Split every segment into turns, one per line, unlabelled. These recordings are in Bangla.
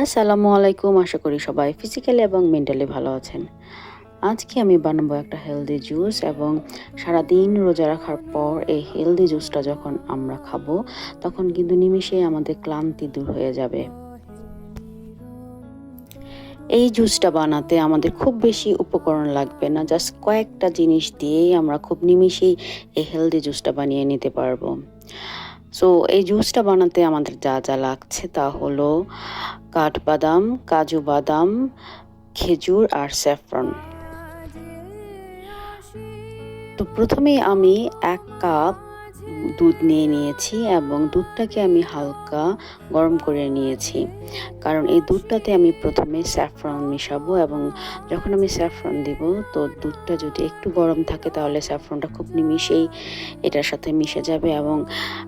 আসসালামু আলাইকুম। আশা করি সবাই ফিজিক্যালি এবং মেন্টালি ভালো আছেন। আজকে আমি বানাবো একটা হেলদি জুস এবং সারাদিন রোজা রাখার পর এই হেলদি জুসটা যখন আমরা খাবো তখন কিন্তু নিমেষেই আমাদের ক্লান্তি দূর হয়ে যাবে। এই জুসটা বানাতে আমাদের খুব বেশি উপকরণ লাগবে না, জাস্ট কয়েকটা জিনিস দিয়েই আমরা খুব নিমেষেই এই হেলদি জুসটা বানিয়ে নিতে পারবো। সো এই জুসটা বানাতে আমাদের যা যা লাগছে তা হলো কাঠবাদাম, কাজু বাদাম, খেজুর আর স্যাফরন। তো প্রথমেই আমি 1 কাপ দুধ নিয়ে নিয়েছি এবং দুধটাকে আমি হালকা গরম করে নিয়েছি, কারণ এই দুধটাতে আমি প্রথমে স্যাফরন মিশাবো এবং যখন আমি স্যাফরন দিব তো দুধটা যদি একটু গরম থাকে তাহলে স্যাফরনটা খুব নিমিষেই এটার সাথে মিশে যাবে এবং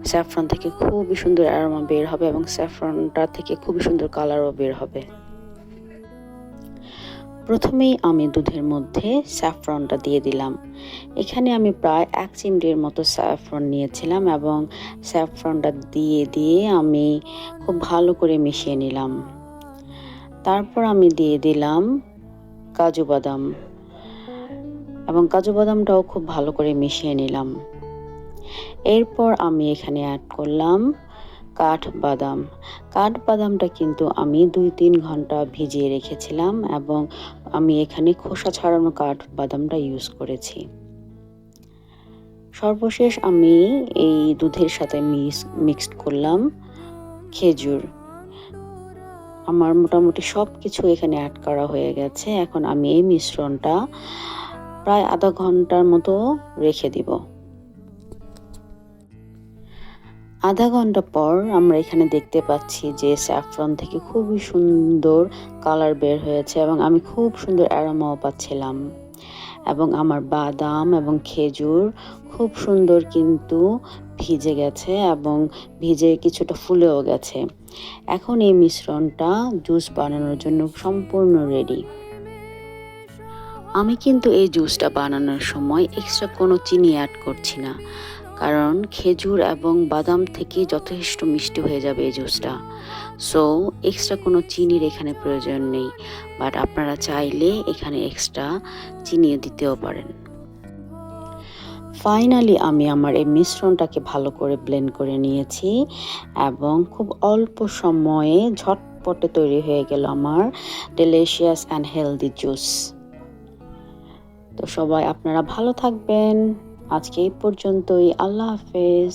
স্যাফরন থেকে খুবই সুন্দর অ্যারোমা বের হবে এবং স্যাফরনটা থেকে খুবই সুন্দর কালারও বের হবে। প্রথমেই আমি দুধের মধ্যে স্যাফরনটা দিয়ে দিলাম। এখানে আমি প্রায় 1 চিমটির মতো স্যাফরন নিয়েছিলাম এবং স্যাফরনটা দিয়ে আমি খুব ভালো করে মিশিয়ে নিলাম। তারপর আমি দিয়ে দিলাম কাজু বাদাম এবং কাজু বাদামটাও খুব ভালো করে মিশিয়ে নিলাম। এরপর আমি এখানে অ্যাড করলাম কাঠবাদাম। কাঠবাদামটা কিন্তু আমি 2-3 ঘন্টা ভিজিয়ে রেখেছিলাম এবং আমি এখানে খোসা ছাড়ানো কাঠবাদামটা ইউজ করেছি। সর্বশেষ আমি এই দুধের সাথে মিক্সড করলাম খেজুর। আমার মোটামুটি সব কিছু এখানে অ্যাড করা হয়ে গেছে। এখন আমি এই মিশ্রণটা প্রায় আধা ঘন্টার মতো রেখে দিব। আধা ঘন্টা পর আমরা এখানে দেখতে পাচ্ছি যে স্যাফরন থেকে খুবই সুন্দর কালার বের হয়েছে এবং আমি খুব সুন্দর অ্যারোমাও পাচ্ছিলাম এবং আমার বাদাম এবং খেজুর খুব সুন্দর কিন্তু ভিজে গেছে এবং ভিজে কিছুটা ফুলেও গেছে। এখন এই মিশ্রণটা জুস বানানোর জন্য সম্পূর্ণ রেডি। আমি কিন্তু এই জুসটা বানানোর সময় এক্সট্রা কোনো চিনি অ্যাড করছি না, কারণ খেজুর এবং বাদাম থেকে যথেষ্ট মিষ্টি হয়ে যাবে এই জুসটা। সো এক্সট্রা কোনো চিনির এখানে প্রয়োজন নেই, বাট আপনারা চাইলে এখানে এক্সট্রা চিনিও দিতেও পারেন। ফাইনালি আমি আমার এই মিশ্রণটাকে ভালো করে ব্লেন্ড করে নিয়েছি এবং খুব অল্প সময়ে ঝটপটে তৈরি হয়ে গেল আমার ডেলিশিয়াস অ্যান্ড হেলদি জুস। তো সবাই আপনারা ভালো থাকবেন। আজকে এই পর্যন্তই। আল্লাহ হাফেজ।